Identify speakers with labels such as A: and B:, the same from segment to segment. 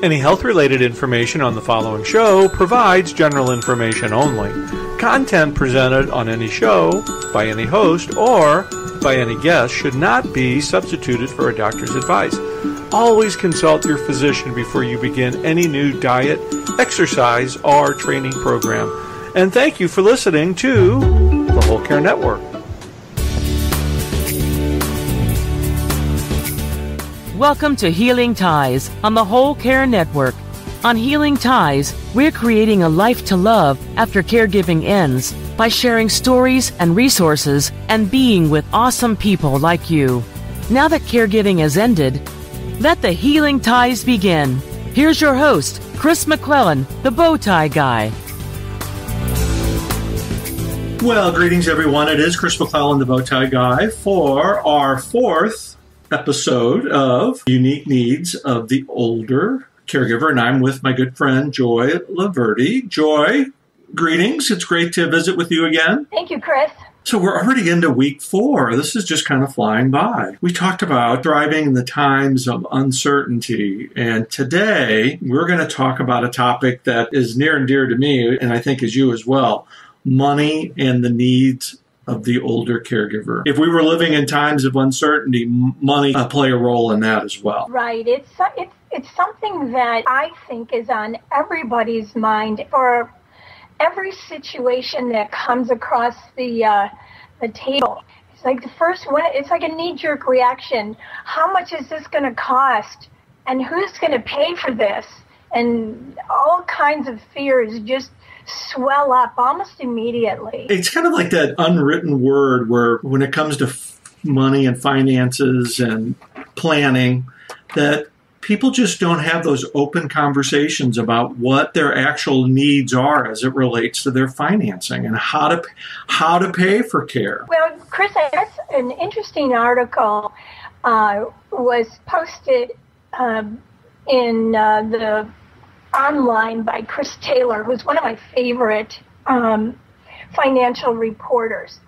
A: Any health-related information on the following show provides general information only. Content presented on any show, by any host, or by any guest should not be substituted for a doctor's advice. Always consult your physician before you begin any new diet, exercise, or training program. And thank you for listening to the Whole Care Network.
B: Welcome to Healing Ties on the Whole Care Network. On Healing Ties, we're creating a life to love after caregiving ends by sharing stories and resources and being with awesome people like you. Now that caregiving has ended, let the Healing Ties begin. Here's your host, Chris McClellan, the Bowtie Guy.
A: Well, greetings everyone. It is Chris McClellan, the Bowtie Guy, for our fourth episode of Unique Needs of the Older Caregiver, and I'm with my good friend Joy Loverde. Joy, greetings. It's great to visit with you again.
C: Thank you, Chris.
A: So we're already into week 4. This is just kind of flying by. We talked about thriving in the times of uncertainty, and today we're going to talk about a topic that is near and dear to me, and I think is you as well: money and the needs of the older caregiver. If we were living in times of uncertainty, money play a role in that as well.
C: Right. It's something that I think is on everybody's mind for every situation that comes across the table. It's like the first one. It's like a knee-jerk reaction. How much is this going to cost? And who's going to pay for this? And all kinds of fears just swell up almost immediately.
A: It's kind of like that unwritten word where when it comes to money and finances and planning, that people just don't have those open conversations about what their actual needs are as it relates to their financing and how to pay for care.
C: Well, Chris, that's an interesting article was posted in the online by Chris Taylor, who's one of my favorite financial reporters.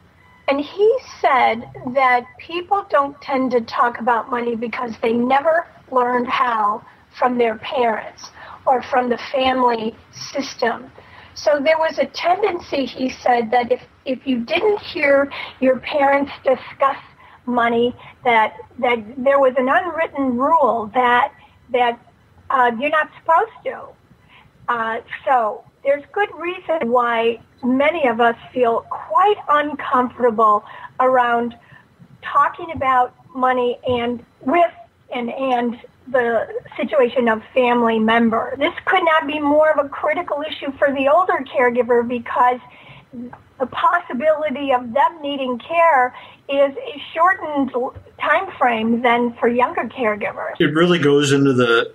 C: And he said that people don't tend to talk about money because they never learned how from their parents or from the family system. So there was a tendency, he said, that if you didn't hear your parents discuss money, that there was an unwritten rule that you're not supposed to. So there's good reason why many of us feel quite uncomfortable around talking about money and the situation of family member. This could not be more of a critical issue for the older caregiver because the possibility of them needing care is a shortened time frame than for younger caregivers.
A: It really goes into the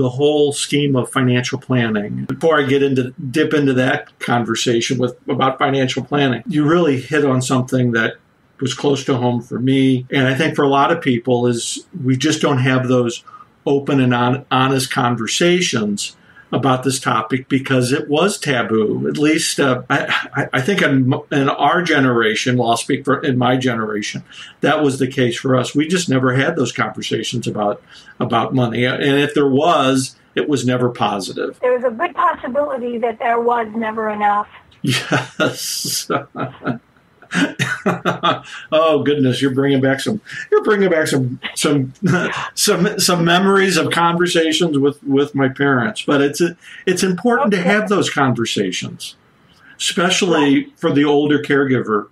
A: whole scheme of financial planning. Before I dip into that conversation about financial planning, you really hit on something that was close to home for me, and I think for a lot of people, is we just don't have those open and honest conversations about this topic because it was taboo. At least I think in our generation, well, I'll speak for in my generation, that was the case for us. We just never had those conversations about money. And if there was, it was never positive.
C: There was a good possibility that there was never enough.
A: Yes. Oh goodness, you're bringing back some memories of conversations with my parents. But it's important to have those conversations, especially for the older caregiver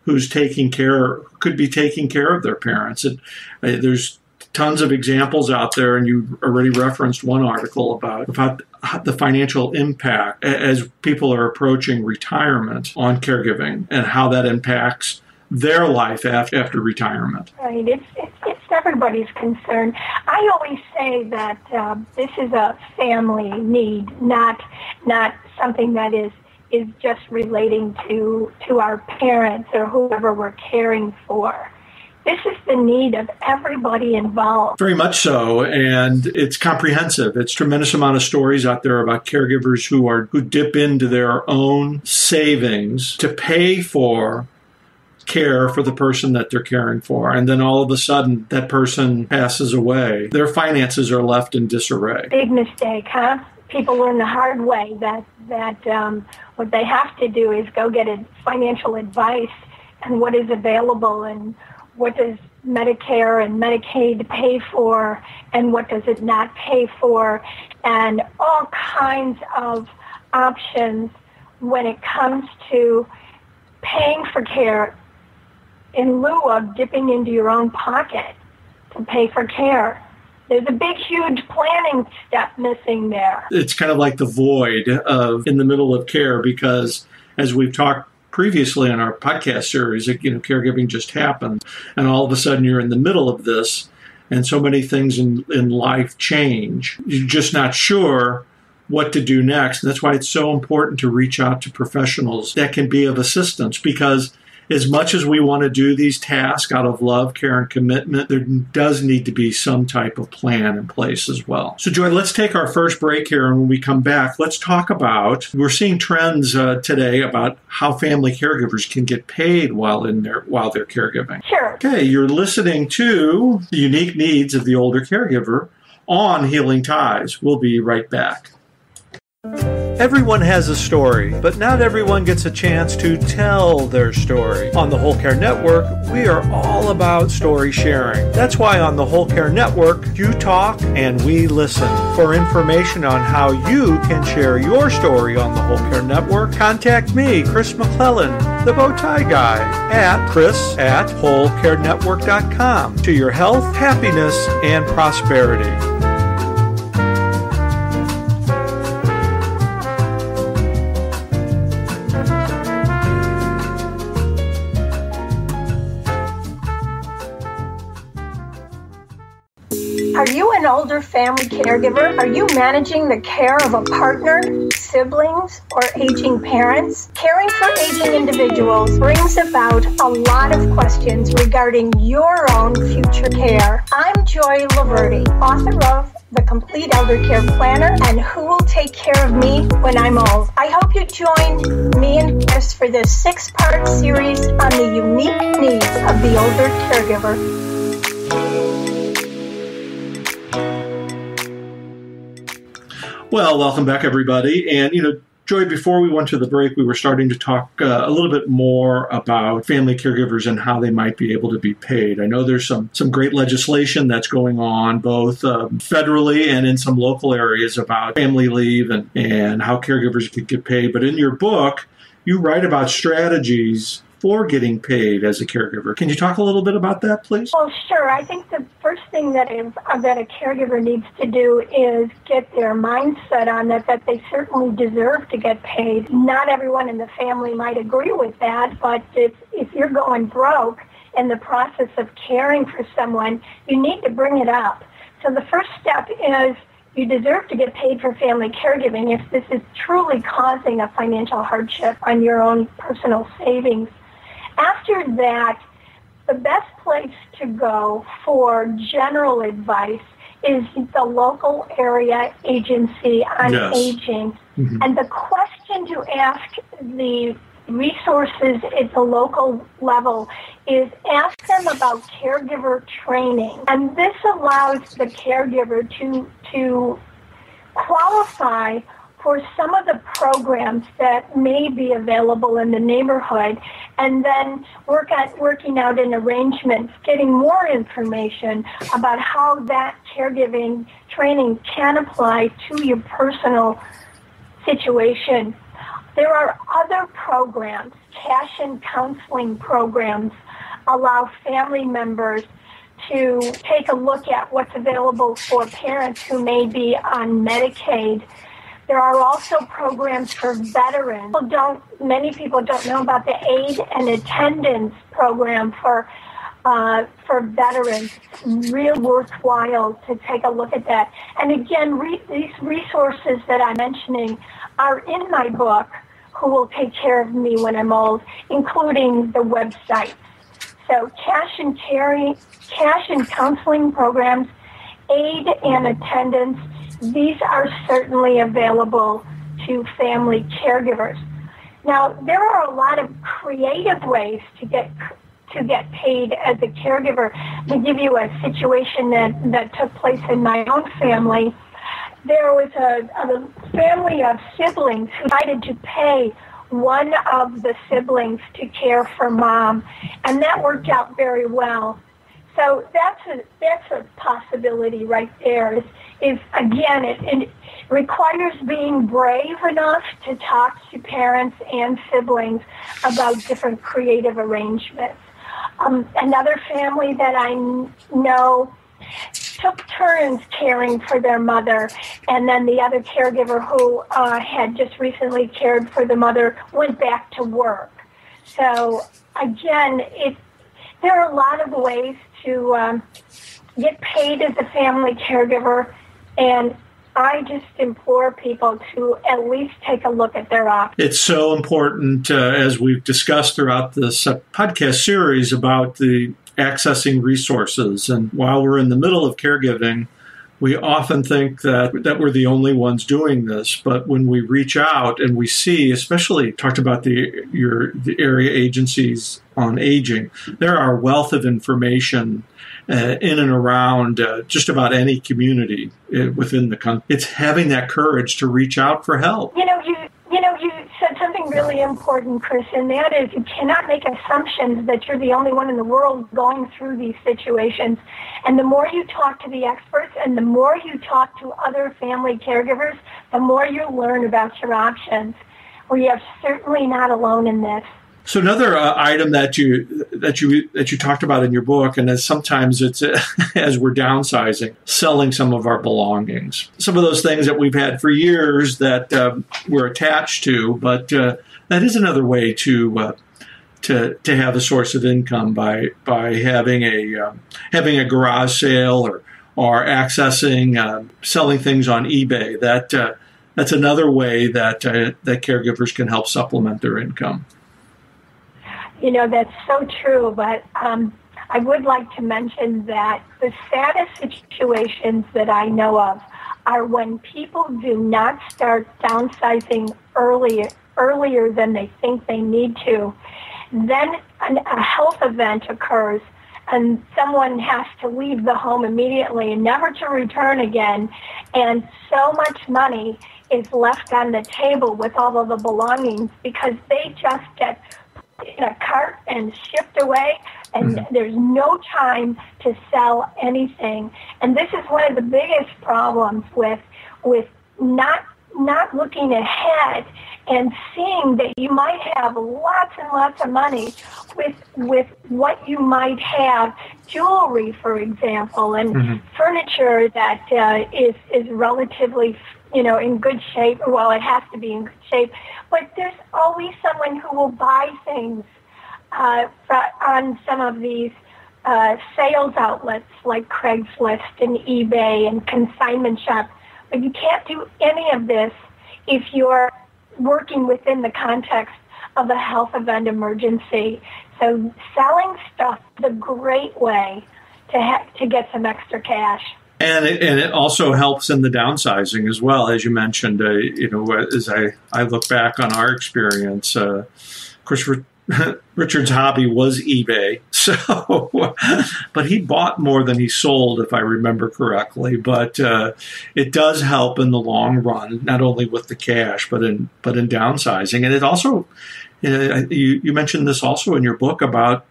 A: who's could be taking care of their parents. And there's tons of examples out there, and you already referenced one article about the financial impact as people are approaching retirement on caregiving and how that impacts their life after retirement.
C: Right. It's everybody's concern. I always say that this is a family need, not something that is just relating to our parents or whoever we're caring for. This is the need of everybody involved.
A: Very much so, and it's comprehensive. It's a tremendous amount of stories out there about caregivers who dip into their own savings to pay for care for the person that they're caring for. And then all of a sudden, that person passes away. Their finances are left in disarray.
C: Big mistake, huh? People learn the hard way that what they have to do is go get financial advice and what is available and what does Medicare and Medicaid pay for and what does it not pay for, and all kinds of options when it comes to paying for care in lieu of dipping into your own pocket to pay for care. There's a big, huge planning step missing there.
A: It's kind of like the void of in the middle of care, because as we've talked previously in our podcast series, caregiving just happens, and all of a sudden you're in the middle of this, and so many things in life change. You're just not sure what to do next. And that's why it's so important to reach out to professionals that can be of assistance, because as much as we want to do these tasks out of love, care, and commitment, there does need to be some type of plan in place as well. So, Joy, let's take our first break here, and when we come back, let's talk about, we're seeing trends today about how family caregivers can get paid while they're caregiving.
C: Sure.
A: Okay, you're listening to The Unique Needs of the Older Caregiver on Healing Ties. We'll be right back. Everyone has a story, but not everyone gets a chance to tell their story. On the Whole Care Network, we are all about story sharing. That's why on the Whole Care Network, you talk and we listen. For information on how you can share your story on the Whole Care Network, contact me, Chris McClellan, the Bowtie Guy, at chris@wholecarenetwork.com. To your health, happiness, and prosperity.
C: Are you an older family caregiver? Are you managing the care of a partner, siblings, or aging parents? Caring for aging individuals brings about a lot of questions regarding your own future care. I'm Joy Loverde, author of The Complete Elder Care Planner and Who Will Take Care of Me When I'm Old. I hope you join me and Chris for this 6-part series on the unique needs of the older caregiver.
A: Well, welcome back, everybody. And, Joy, before we went to the break, we were starting to talk a little bit more about family caregivers and how they might be able to be paid. I know there's some great legislation that's going on, both federally and in some local areas, about family leave and how caregivers could get paid. But in your book, you write about strategies for getting paid as a caregiver. Can you talk a little bit about that, please?
C: Well, sure. I think the first thing that a caregiver needs to do is get their mindset on that they certainly deserve to get paid. Not everyone in the family might agree with that, but if you're going broke in the process of caring for someone, you need to bring it up. So the first step is you deserve to get paid for family caregiving if this is truly causing a financial hardship on your own personal savings. After that, the best place to go for general advice is the local area agency on aging. Mm-hmm. And the question to ask the resources at the local level is ask them about caregiver training. And this allows the caregiver to qualify for some of the programs that may be available in the neighborhood, and then working out an arrangement, getting more information about how that caregiving training can apply to your personal situation. There are other programs, cash and counseling programs, allow family members to take a look at what's available for parents who may be on Medicaid. There are also programs for veterans. Many people don't know about the aid and attendance program for veterans. It's really worthwhile to take a look at that. And again, these resources that I'm mentioning are in my book, Who Will Take Care of Me When I'm Old, including the websites. So cash and counseling programs, aid and attendance, these are certainly available to family caregivers. Now, there are a lot of creative ways to get paid as a caregiver. To give you a situation that took place in my own family, there was a family of siblings who decided to pay one of the siblings to care for mom, and that worked out very well. So that's a possibility right there. Is again, it requires being brave enough to talk to parents and siblings about different creative arrangements. Another family that I know took turns caring for their mother, and then the other caregiver who had just recently cared for the mother went back to work. So again, there are a lot of ways to get paid as a family caregiver, and I just implore people to at least take a look at their options.
A: It's so important, as we've discussed throughout this podcast series, about the accessing resources. And while we're in the middle of caregiving, we often think that we're the only ones doing this. But when we reach out and we see, especially talked about the area agencies on aging, there are a wealth of information in and around just about any community within the country. It's having that courage to reach out for help.
C: You said something really important, Chris, and that is you cannot make assumptions that you're the only one in the world going through these situations. And the more you talk to the experts and the more you talk to other family caregivers, the more you learn about your options. We are certainly not alone in this.
A: So another item that you talked about in your book, and sometimes it's as we're downsizing, selling some of our belongings, some of those things that we've had for years that we're attached to, but that is another way to have a source of income by having a garage sale or accessing selling things on eBay. That's another way that caregivers can help supplement their income.
C: That's so true, but I would like to mention that the saddest situations that I know of are when people do not start downsizing earlier than they think they need to. Then a health event occurs, and someone has to leave the home immediately and never to return again, and so much money is left on the table with all of the belongings because they just get in a cart and shipped away, and there's no time to sell anything. And this is one of the biggest problems with not looking ahead and seeing that you might have lots and lots of money with what you might have, jewelry, for example, and furniture that is relatively in good shape. Well, it has to be in good shape, but there's always someone who will buy things on some of these sales outlets like Craigslist and eBay and consignment shop. But you can't do any of this if you're working within the context of a health event emergency. So selling stuff is a great way to get some extra cash.
A: And it also helps in the downsizing as well, as you mentioned. As I look back on our experience, of course, Richard's hobby was eBay, but he bought more than he sold, if I remember correctly. But it does help in the long run, not only with the cash, but in downsizing. And it also, you mentioned this also in your book about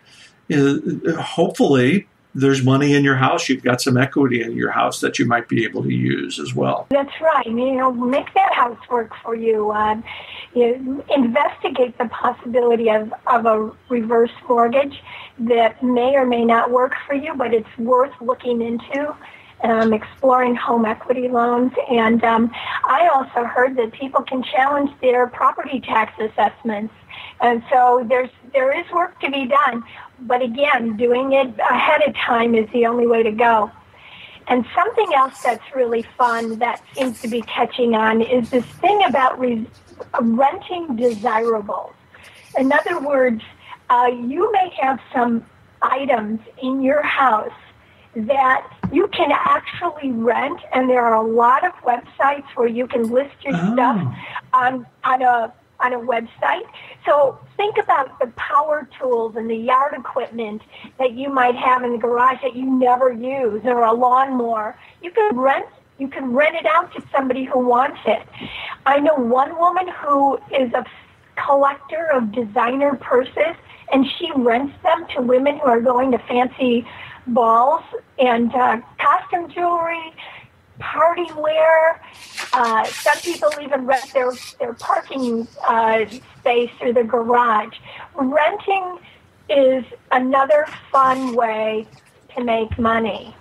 A: hopefully there's money in your house. You've got some equity in your house that you might be able to use as well.
C: That's right. Make that house work for you. Investigate the possibility of a reverse mortgage that may or may not work for you, but it's worth looking into. Exploring home equity loans. And I also heard that people can challenge their property tax assessments. And so there is work to be done. But again, doing it ahead of time is the only way to go. And something else that's really fun that seems to be catching on is this thing about renting desirables. In other words, you may have some items in your house that you can actually rent, and there are a lot of websites where you can list your stuff on on a website. So think about the power tools and the yard equipment that you might have in the garage that you never use, or a lawnmower. You can rent it out to somebody who wants it. I know one woman who is a collector of designer purses, and she rents them to women who are going to fancy balls, and costume jewelry, party wear. Some people even rent their parking space or the garage. Renting is another fun way to make money.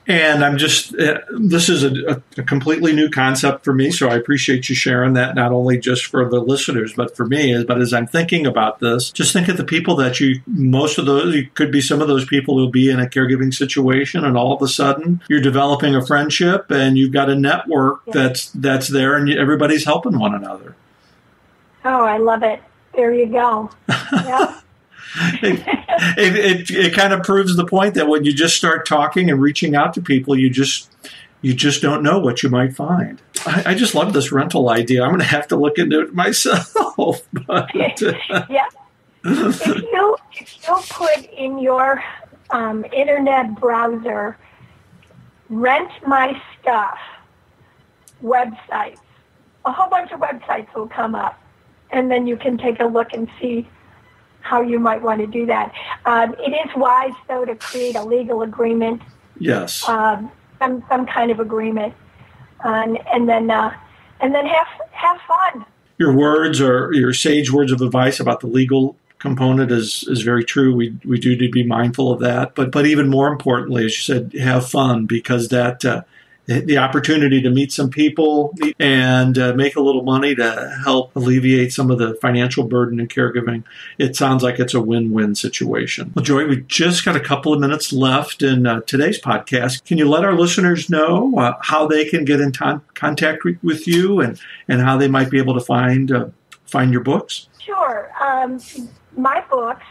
A: And I'm just, this is a completely new concept for me, so I appreciate you sharing that, not only just for the listeners, but for me. But as I'm thinking about this, just think of the people that most of those, you could be some of those people who'll be in a caregiving situation, and all of a sudden you're developing a friendship and you've got a network that's there, and everybody's helping one another.
C: Oh, I love it. There you go. Yeah.
A: It kind of proves the point that when you just start talking and reaching out to people, you just don't know what you might find. I just love this rental idea. I'm going to have to look into it myself. But,
C: yeah. If you put in your internet browser, rent my stuff websites, a whole bunch of websites will come up, and then you can take a look and see how you might want to do that. It is wise, though, to create a legal agreement.
A: Yes.
C: Some kind of agreement, and then have fun.
A: Your sage words of advice about the legal component is very true. We do need to be mindful of that, but even more importantly, as you said, have fun, because that the opportunity to meet some people and make a little money to help alleviate some of the financial burden in caregiving. It sounds like it's a win-win situation. Well, Joy, we just got a couple of minutes left in today's podcast. Can you let our listeners know how they can get in contact with you and how they might be able to find your books?
C: Sure. My books,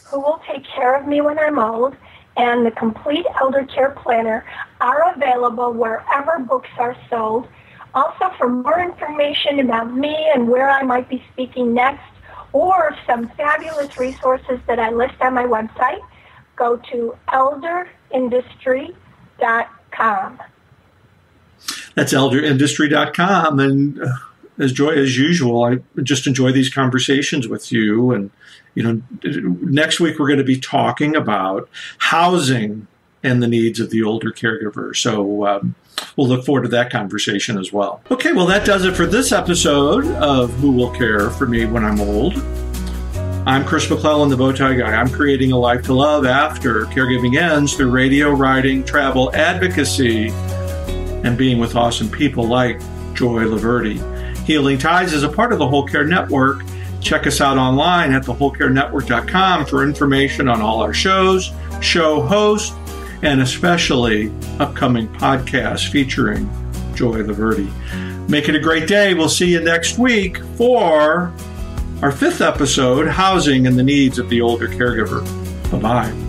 C: Who Will Take Care of Me When I'm Old, and the Complete Elder Care Planner, are available wherever books are sold. Also, for more information about me and where I might be speaking next, or some fabulous resources that I list on my website, go to elderindustry.com.
A: That's elderindustry.com. And as usual, I just enjoy these conversations with you. And, next week we're going to be talking about housing and the needs of the older caregiver. So we'll look forward to that conversation as well. Okay, well, that does it for this episode of Who Will Care for Me When I'm Old. I'm Chris McClellan, the Bowtie Guy. I'm creating a life to love after caregiving ends through radio, writing, travel, advocacy, and being with awesome people like Joy Loverde. Healing Ties is a part of the Whole Care Network. Check us out online at thewholecarenetwork.com for information on all our shows, show hosts, and especially upcoming podcasts featuring Joy Loverde. Make it a great day. We'll see you next week for our 5th episode, Housing and the Needs of the Older Caregiver. Bye-bye.